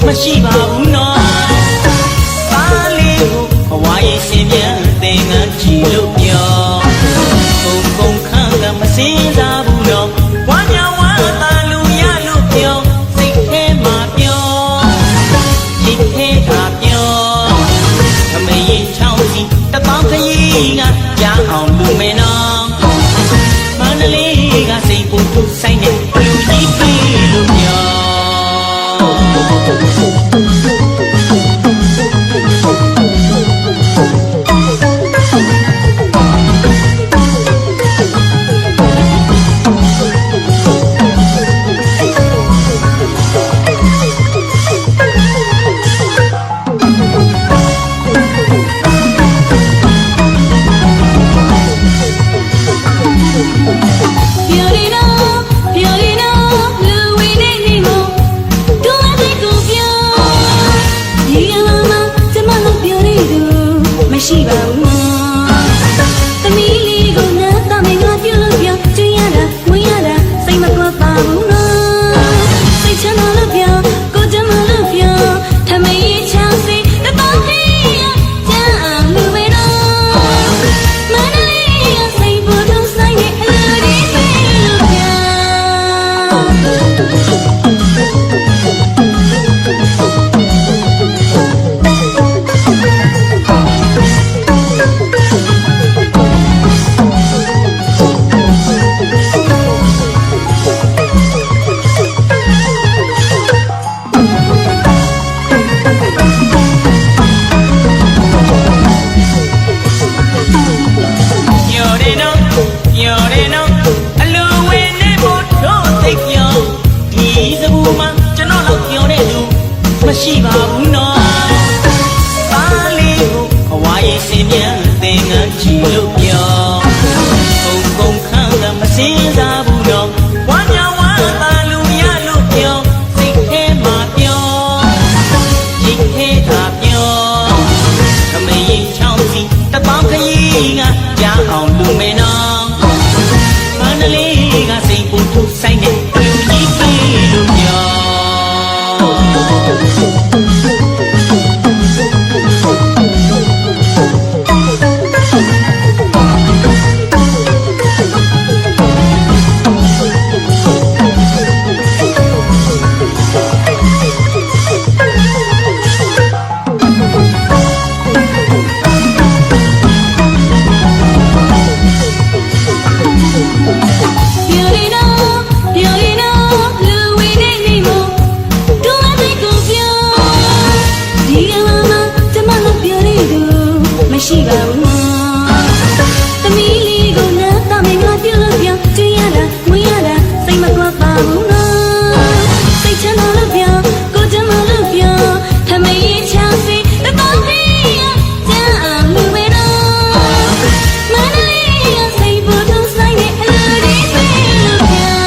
မရှိပါဘူးနော်သားလေးကိုဘဝရဲ့ရှင်ပြန်သင်ငန်းကြည့်လို့ပြောကုန်ခန့်ကမစင်းစားဘူးနော်ဝမ်းမြောက်ဝမ်းသာလူရလို့ပြောစိတ်ထဲမှာပြောစိတ်ထဲကပြောအမေရင်ချောင်းစီတပေါင်းခရီးကကြားအောင်လူမဲနော်မန္တလေးကစိတ်ပူပူဆိုင်နေလူကြီးပြီလို့ပြောရှိပါဘူးသမီးလေးကိုနဲ့တမင်ကပြုလို့ပြောကျွေးရတာဝင်းရတာစိတ်မကွက်ပါဘူးနော်စိတ်ချမ်းသာလို့ပြောကိုကြမ်းမလို့ပြောထမင်းရေးချောင်းစီတပေါင်းလေးရကြမ်းအောင်လူပဲနော်မန္တလေးကစိတ်ပေါ်ထုံးဆိုင်တဲ့အလူလေးပဲလို့ပြောမရှိပါဘူးနော်သားလေးကိုဘဝရဲ့ရှင်ပြန်သင်ငန်းကြည့်လို့ပြောကုန်ခန့်ကမစင်းစားဘူးနော်ဝမ်းမြောက်ဝမ်းသာလူရလို့ပြောစိတ်ထဲမှာပြောစိတ်ထဲကပြောအမေရင်ချောင်းစီတပေါင်းခရီးကကြားအောင်လူမဲနော်မန္တလေးကစိတ်ပူပူဆိုင်နေလူကြီးပြီလို့ပြောရှိပါဘူးသမီးလေးကိုနဲ့တမင်ကပြုလို့ပြောကျွေးရတာဝင်းရတာစိတ်မကွက်ပါဘူးနော်စိတ်ချမ်းသာလို့ပြောကိုကြမ်းမလို့ပြောထမင်းရေးချောင်းစီတပေါင်းလေးရကြမ်းအောင်လူပဲနော်မန္တလေးကစိတ်ပေါ်ထုံးဆိုင်တဲ့အလူလေးပဲလို့ပြော